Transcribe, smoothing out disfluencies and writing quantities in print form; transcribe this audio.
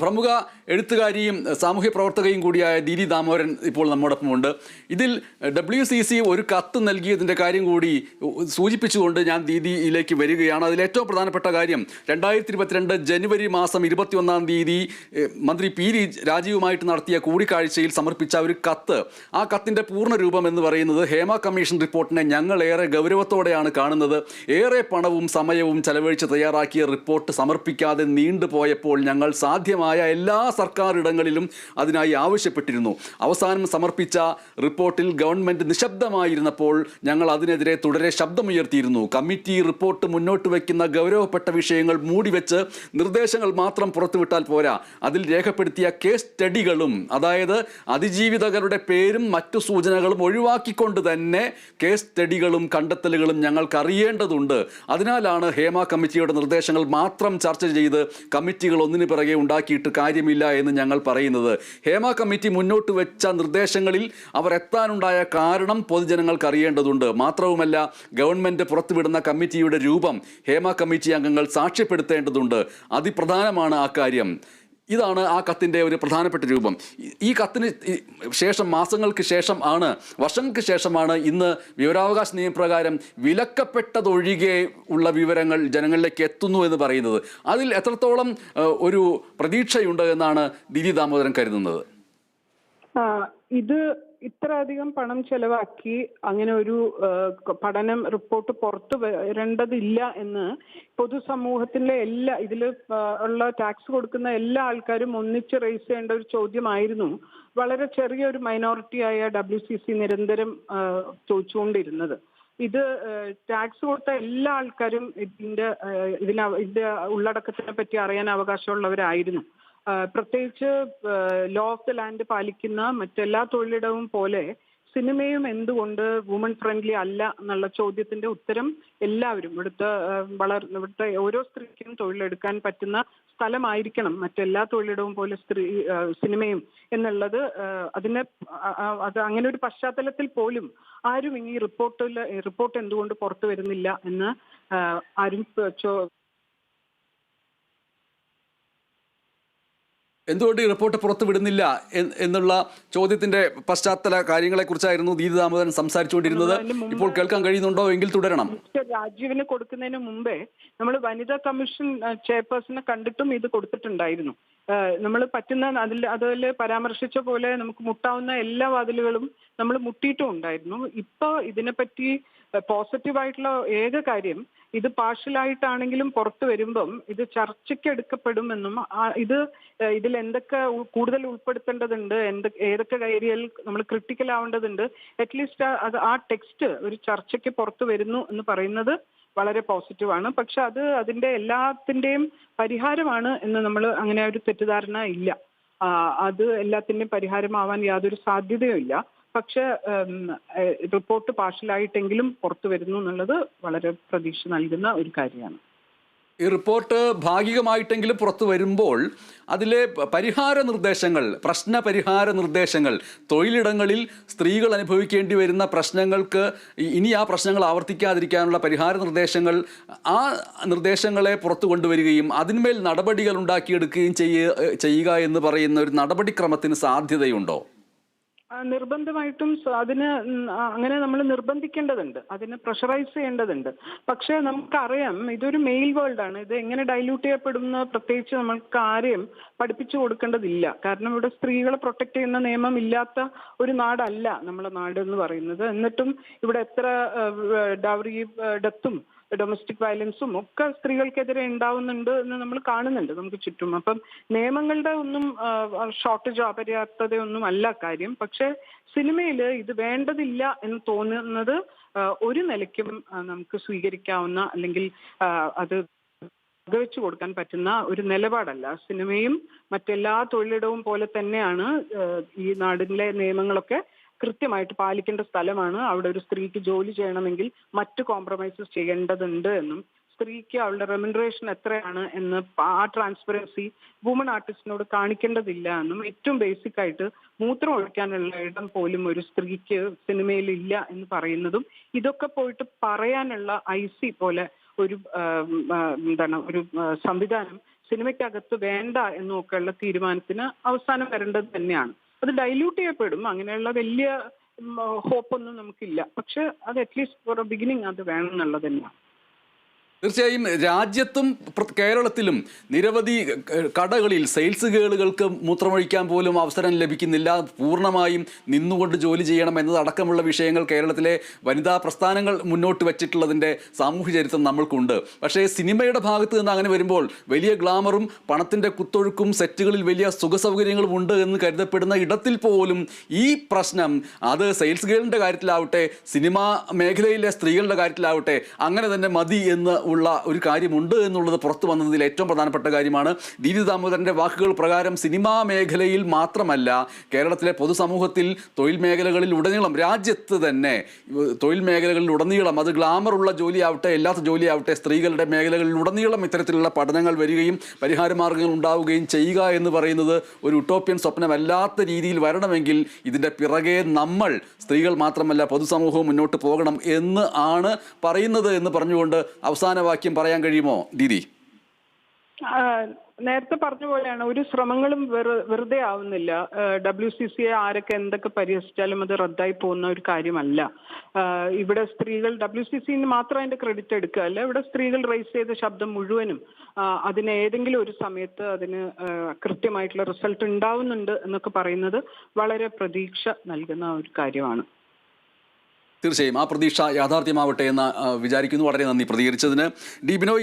പ്രമുഖ എഴുത്തുകാരിയും സാമൂഹ്യ പ്രവർത്തകയും കൂടിയായ ദീദി ദാമോദരൻ ഇപ്പോൾ നമ്മോടൊപ്പമുണ്ട്. ഇതിൽ WCC ഒരു കത്ത് നൽകിയതിൻ്റെ കാര്യം കൂടി സൂചിപ്പിച്ചുകൊണ്ട് ഞാൻ ദീദിയിലേക്ക് വരികയാണ്. അതിലേറ്റവും പ്രധാനപ്പെട്ട കാര്യം 2022 ജനുവരി മാസം 21-ാം തീയതി മന്ത്രി പി രാജീവുമായിട്ട് നടത്തിയ കൂടിക്കാഴ്ചയിൽ സമർപ്പിച്ച ഒരു കത്ത്. ആ കത്തിൻ്റെ പൂർണ്ണ രൂപം എന്ന് പറയുന്നത്, ഹേമ കമ്മീഷൻ റിപ്പോർട്ടിനെ ഞങ്ങൾ ഏറെ ഗൗരവത്തോടെയാണ് കാണുന്നത്. ഏറെ പണവും സമയവും ചെലവഴിച്ച് തയ്യാറാക്കിയ റിപ്പോർട്ട് സമർപ്പിക്കാതെ നീണ്ടുപോയപ്പോൾ ഞങ്ങൾ സാധ്യമായ എല്ലാ സർക്കാർ ഇടങ്ങളിലും അതിനായി ആവശ്യപ്പെട്ടിരുന്നു. അവസാനം സമർപ്പിച്ച റിപ്പോർട്ടിൽ ഗവൺമെൻറ് നിശബ്ദമായിരുന്നപ്പോൾ ഞങ്ങൾ അതിനെതിരെ തുടരെ ശബ്ദമുയർത്തിയിരുന്നു. കമ്മിറ്റി റിപ്പോർട്ട് മുന്നോട്ട് വയ്ക്കുന്ന ഗൗരവപ്പെട്ട വിഷയങ്ങൾ മൂടിവെച്ച് നിർദ്ദേശങ്ങൾ മാത്രം പുറത്തുവിട്ടാൽ പോരാ, അതിൽ രേഖപ്പെടുത്തിയ കേസ് സ്റ്റഡികളും, അതായത് അതിജീവിതകളുടെ പേരും മറ്റു സൂചനകളും ഒഴിവാക്കിക്കൊണ്ട് തന്നെ കേസ് സ്റ്റഡികളും കണ്ടെത്തലുകളും ഞങ്ങൾക്ക് അറിയേണ്ടതുണ്ട്. അതിനാലാണ് ഹേമ കമ്മിറ്റിയുടെ നിർദ്ദേശങ്ങൾ മാത്രം ചർച്ച ചെയ്ത് കമ്മിറ്റികൾ ഒന്നിനു പിറകെ ഉണ്ടാക്കിയിട്ട് കാര്യമില്ല എന്ന് ഞങ്ങൾ പറയുന്നത്. ഹേമ കമ്മിറ്റി മുന്നോട്ട് വെച്ച നിർദ്ദേശങ്ങളിൽ അവർ എത്താനുണ്ടായ കാരണം പൊതുജനങ്ങൾക്ക് അറിയേണ്ടതുണ്ട്. മാത്രവുമല്ല, ഗവൺമെൻറ് പുറത്തുവിടുന്ന കമ്മിറ്റിയുടെ രൂപം ഹേമ കമ്മിറ്റി അംഗങ്ങൾ സാക്ഷ്യപ്പെടുത്തേണ്ടതുണ്ട്. അതിപ്രധാനമാണ് ആ കാര്യം. ഇതാണ് ആ കത്തിൻ്റെ ഒരു പ്രധാനപ്പെട്ട രൂപം. ഈ കത്തിന് ശേഷം വർഷങ്ങൾക്ക് ശേഷമാണ് ഇന്ന് വിവരാവകാശ നിയമപ്രകാരം വിലക്കപ്പെട്ടതൊഴികെ ഉള്ള വിവരങ്ങൾ ജനങ്ങളിലേക്ക് എത്തുന്നു എന്ന് പറയുന്നത്. അതിൽ എത്രത്തോളം ഒരു പ്രതീക്ഷയുണ്ട് എന്നാണ് ദീദി ദാമോദരൻ കരുതുന്നത്? ഇത് ഇത്രയധികം പണം ചെലവാക്കി അങ്ങനെ ഒരു പഠനം റിപ്പോർട്ട് പുറത്തു വരേണ്ടതില്ല എന്ന് പൊതുസമൂഹത്തിലെ ഇതിൽ ഉള്ള ടാക്സ് കൊടുക്കുന്ന എല്ലാ ആൾക്കാരും ഒന്നിച്ച് റേസ് ചെയ്യേണ്ട ഒരു ചോദ്യമായിരുന്നു വളരെ ചെറിയൊരു മൈനോറിറ്റിയായ WCC നിരന്തരം ചോദിച്ചുകൊണ്ടിരുന്നത്. ഇത് ടാക്സ് കൊടുത്ത എല്ലാ ആൾക്കാരും ഇതിന്റെ ഉള്ളടക്കത്തിനെ പറ്റി അറിയാൻ അവകാശമുള്ളവരായിരുന്നു. പ്രത്യേകിച്ച് ലോ ഓഫ് ദ ലാൻഡ് പാലിക്കുന്ന മറ്റെല്ലാ തൊഴിലിടവും പോലെ സിനിമയും എന്തുകൊണ്ട് വുമൺ ഫ്രണ്ട്ലി അല്ല എന്നുള്ള ചോദ്യത്തിന്റെ ഉത്തരം എല്ലാവരും ഇവിടുത്തെ ഓരോ സ്ത്രീക്കും തൊഴിലെടുക്കാൻ പറ്റുന്ന സ്ഥലമായിരിക്കണം മറ്റെല്ലാ തൊഴിലിടവും പോലെ സിനിമയും എന്നുള്ളത്. അത് അങ്ങനെ ഒരു പശ്ചാത്തലത്തിൽ പോലും ആരും ഈ റിപ്പോർട്ട് എന്തുകൊണ്ട് പുറത്തു വരുന്നില്ല എന്ന് ആരും എന്തുകൊണ്ട് ഈ റിപ്പോർട്ട് പുറത്തു വിടുന്നില്ല എന്നുള്ള ചോദ്യത്തിന്റെ പശ്ചാത്തല കാര്യങ്ങളെക്കുറിച്ചായിരുന്നു ദീദി ദാമോദരൻ സംസാരിച്ചുകൊണ്ടിരുന്നത്. ഇപ്പോൾ കേൾക്കാൻ കഴിയുന്നുണ്ടോ? എങ്കിൽ തുടരണം. രാജീവിന് കൊടുക്കുന്നതിന് മുമ്പേ നമ്മൾ വനിതാ കമ്മീഷൻ ചെയർപേഴ്സണെ കണ്ടിട്ടും ഇത് കൊടുത്തിട്ടുണ്ടായിരുന്നു. നമ്മൾ അതിൽ പരാമർശിച്ച പോലെ നമുക്ക് മുട്ടാവുന്ന എല്ലാ വാതിലുകളും നമ്മൾ മുട്ടിയിട്ടും ഉണ്ടായിരുന്നു. ഇപ്പൊ ഇതിനെപ്പറ്റി പോസിറ്റീവായിട്ടുള്ള ഏക കാര്യം, ഇത് പാർഷ്യലായിട്ടാണെങ്കിലും പുറത്തു വരുമ്പം ഇത് ചർച്ചയ്ക്ക് എടുക്കപ്പെടുമെന്നും ഇതിൽ എന്തൊക്കെ കൂടുതൽ ഉൾപ്പെടുത്തേണ്ടതുണ്ട്, ഏതൊക്കെ ഏരിയയിൽ നമ്മൾ ക്രിട്ടിക്കൽ ആവേണ്ടതുണ്ട്, അറ്റ്ലീസ്റ്റ് ആ ടെക്സ്റ്റ് ഒരു ചർച്ചയ്ക്ക് പുറത്തു വരുന്നു എന്ന് പറയുന്നത് വളരെ പോസിറ്റീവാണ്. പക്ഷെ അതിന്റെ എല്ലാത്തിൻ്റെയും പരിഹാരമാണ് എന്ന് നമ്മൾ അങ്ങനെ ഒരു തെറ്റിദ്ധാരണ ഇല്ല. അത് എല്ലാത്തിൻ്റെയും പരിഹാരമാവാൻ യാതൊരു സാധ്യതയും ഇല്ല. പക്ഷെ റിപ്പോർട്ട് പാർഷ്യലായിട്ടെങ്കിലും പുറത്തു വരുന്നു എന്നുള്ളത് വളരെ പ്രതീക്ഷ നൽകുന്ന ഒരു കാര്യമാണ്. ഈ റിപ്പോർട്ട് ഭാഗികമായിട്ടെങ്കിലും പുറത്തു വരുമ്പോൾ അതിലെ പ്രശ്ന പരിഹാര നിർദ്ദേശങ്ങൾ, തൊഴിലിടങ്ങളിൽ സ്ത്രീകൾ അനുഭവിക്കേണ്ടി വരുന്ന പ്രശ്നങ്ങൾക്ക് ഇനി ആ പ്രശ്നങ്ങൾ ആവർത്തിക്കാതിരിക്കാനുള്ള പരിഹാര നിർദ്ദേശങ്ങൾ, ആ നിർദ്ദേശങ്ങളെ പുറത്തു കൊണ്ടുവരികയും അതിന്മേൽ നടപടികൾ ഉണ്ടാക്കിയെടുക്കുകയും ചെയ്യുക എന്ന് പറയുന്ന ഒരു നടപടിക്രമത്തിന് സാധ്യതയുണ്ടോ? നിർബന്ധമായിട്ടും അങ്ങനെ നമ്മൾ നിർബന്ധിക്കേണ്ടതുണ്ട്, അതിനെ പ്രഷറൈസ് ചെയ്യേണ്ടതുണ്ട്. പക്ഷെ നമുക്കറിയാം ഇതൊരു മെയിൽ വേൾഡാണ്. ഇത് എങ്ങനെ ഡൈല്യൂട്ട് ചെയ്യപ്പെടുന്ന പ്രത്യേകിച്ച് നമ്മൾക്ക് ആരെയും പഠിപ്പിച്ചു കൊടുക്കേണ്ടതില്ല. കാരണം ഇവിടെ സ്ത്രീകളെ പ്രൊട്ടക്ട് ചെയ്യുന്ന നിയമം ഇല്ലാത്ത ഒരു നാടല്ല നമ്മളെ നാട് എന്ന് പറയുന്നത്. എന്നിട്ടും ഇവിടെ എത്ര ഡൗറി ഡെത്തും ഡൊമസ്റ്റിക് വയലൻസും ഒക്കെ സ്ത്രീകൾക്കെതിരെ ഉണ്ടാവുന്നുണ്ട് എന്ന് നമ്മൾ കാണുന്നുണ്ട് നമുക്ക് ചുറ്റും. അപ്പം നിയമങ്ങളുടെ ഒന്നും ഷോർട്ടേജോ അപര്യാപ്തതയൊന്നും അല്ല കാര്യം. പക്ഷെ സിനിമയിൽ ഇത് വേണ്ടതില്ല എന്ന് തോന്നുന്നത് ഒരു നിലയ്ക്കും നമുക്ക് സ്വീകരിക്കാവുന്ന അല്ലെങ്കിൽ അത് വകവെച്ചു കൊടുക്കാൻ പറ്റുന്ന ഒരു നിലപാടല്ല. സിനിമയും മറ്റെല്ലാ തൊഴിലിടവും പോലെ തന്നെയാണ് ഈ നാടിലെ നിയമങ്ങളൊക്കെ കൃത്യമായിട്ട് പാലിക്കേണ്ട സ്ഥലമാണ്. അവിടെ ഒരു സ്ത്രീക്ക് ജോലി ചെയ്യണമെങ്കിൽ മറ്റ് കോംപ്രമൈസസ് ചെയ്യേണ്ടതുണ്ട് എന്നും സ്ത്രീക്ക് അവളുടെ റെമ്യൂണറേഷൻ എത്രയാണ് എന്ന് ആ ട്രാൻസ്പെറൻസി വുമൺ ആർട്ടിസ്റ്റിനോട് കാണിക്കേണ്ടതില്ല എന്നും ഏറ്റവും ബേസിക് ആയിട്ട് മൂത്രം ഒഴിക്കാനുള്ള ഇടം പോലും ഒരു സ്ത്രീക്ക് സിനിമയിൽ ഇല്ല എന്ന് പറയുന്നതും ഇതൊക്കെ പോയിട്ട് പറയാനുള്ള IC പോലെ ഒരു ഒരു സംവിധാനം സിനിമയ്ക്കകത്ത് വേണ്ട എന്നൊക്കെയുള്ള തീരുമാനത്തിന് അവസാനം വരേണ്ടത് തന്നെയാണ്. അത് ഡൈല്യൂട്ട് ചെയ്യപ്പെടും, അങ്ങനെയുള്ള വലിയ ഹോപ്പൊന്നും നമുക്കില്ല. പക്ഷെ അത് അറ്റ്ലീസ്റ്റ് ഫോർ എ ബിഗിനിങ് അത് വേണം എന്നുള്ളത് തന്നെയാണ്. തീർച്ചയായും രാജ്യത്തും കേരളത്തിലും നിരവധി കടകളിൽ സെയിൽസ് ഗേളുകൾക്ക് മൂത്രമൊഴിക്കാൻ പോലും അവസരം ലഭിക്കുന്നില്ല. പൂർണ്ണമായും നിന്നുകൊണ്ട് ജോലി ചെയ്യണം എന്നതടക്കമുള്ള വിഷയങ്ങൾ കേരളത്തിലെ വനിതാ പ്രസ്ഥാനങ്ങൾ മുന്നോട്ട് വച്ചിട്ടുള്ളതിൻ്റെ സാമൂഹ്യ ചരിത്രം നമ്മൾക്കുണ്ട്. പക്ഷേ സിനിമയുടെ ഭാഗത്ത് നിന്ന് അങ്ങനെ വരുമ്പോൾ വലിയ ഗ്ലാമറും പണത്തിൻ്റെ കുത്തൊഴുക്കും സെറ്റുകളിൽ വലിയ സുഖസൗകര്യങ്ങളും ഉണ്ട് എന്ന് കരുതപ്പെടുന്ന ഇടത്തിൽ പോലും ഈ പ്രശ്നം അത് സെയിൽസ് ഗേളിൻ്റെ കാര്യത്തിലാവട്ടെ സിനിമാ മേഖലയിലെ സ്ത്രീകളുടെ കാര്യത്തിലാവട്ടെ അങ്ങനെ തന്നെ മതി എന്ന് ഉള്ള ഒരു കാര്യമുണ്ട് എന്നുള്ളത് പുറത്തു വന്നതിൽ ഏറ്റവും പ്രധാനപ്പെട്ട കാര്യമാണ്. ദീദി ദാമോദരൻ്റെ വാക്കുകൾ പ്രകാരം സിനിമാ മേഖലയിൽ മാത്രമല്ല കേരളത്തിലെ പൊതുസമൂഹത്തിൽ തൊഴിൽ മേഖലകളിൽ ഉടനീളം രാജ്യത്ത് തന്നെ തൊഴിൽ മേഖലകളിൽ ഉടനീളം അത് ഗ്ലാമറുള്ള ജോലിയാവട്ടെ അല്ലാത്ത ജോലിയാവട്ടെ സ്ത്രീകളുടെ മേഖലകളിൽ ഉടനീളം ഇത്തരത്തിലുള്ള പഠനങ്ങൾ വരികയും പരിഹാരമാർഗ്ഗങ്ങൾ ഉണ്ടാവുകയും ചെയ്യുക എന്ന് പറയുന്നത് ഒരു ഉട്ടോപ്യൻ സ്വപ്നമല്ലാത്ത രീതിയിൽ വരണമെങ്കിൽ ഇതിൻ്റെ പിറകെ നമ്മൾ സ്ത്രീകൾ മാത്രമല്ല പൊതുസമൂഹവും മുന്നോട്ട് പോകണം എന്ന് ആണ് പറയുന്നത് എന്ന് പറഞ്ഞുകൊണ്ട് അവസാന വാക്യം പറയാൻ കഴിയുമോ ദീദി? നേരത്തെ പറഞ്ഞ പോലെയാണ്, ഒരു ശ്രമങ്ങളും വെറുതെ ആവുന്നില്ല. WCCയെ ആരൊക്കെ എന്തൊക്കെ പരിഹസിച്ചാലും അത് റദ്ദായി പോകുന്ന ഒരു കാര്യമല്ല. ഇവിടെ സ്ത്രീകൾ WCCന് മാത്രം അതിന്റെ ക്രെഡിറ്റ് എടുക്കുകയല്ല, ഇവിടെ സ്ത്രീകൾ റേസ് ചെയ്ത ശബ്ദം മുഴുവനും അതിന് ഏതെങ്കിലും ഒരു സമയത്ത് അതിന് കൃത്യമായിട്ടുള്ള റിസൾട്ട് ഉണ്ടാവുന്നുണ്ട് എന്നൊക്കെ പറയുന്നത് വളരെ പ്രതീക്ഷ നൽകുന്ന ഒരു കാര്യമാണ്. തീർച്ചയായും ആ പ്രതീക്ഷ യാഥാർത്ഥ്യമാവട്ടെ എന്ന് വിചാരിക്കുന്നു. വളരെ നന്ദി പ്രതികരിച്ചതിന്. ഡി ബിനോയ്.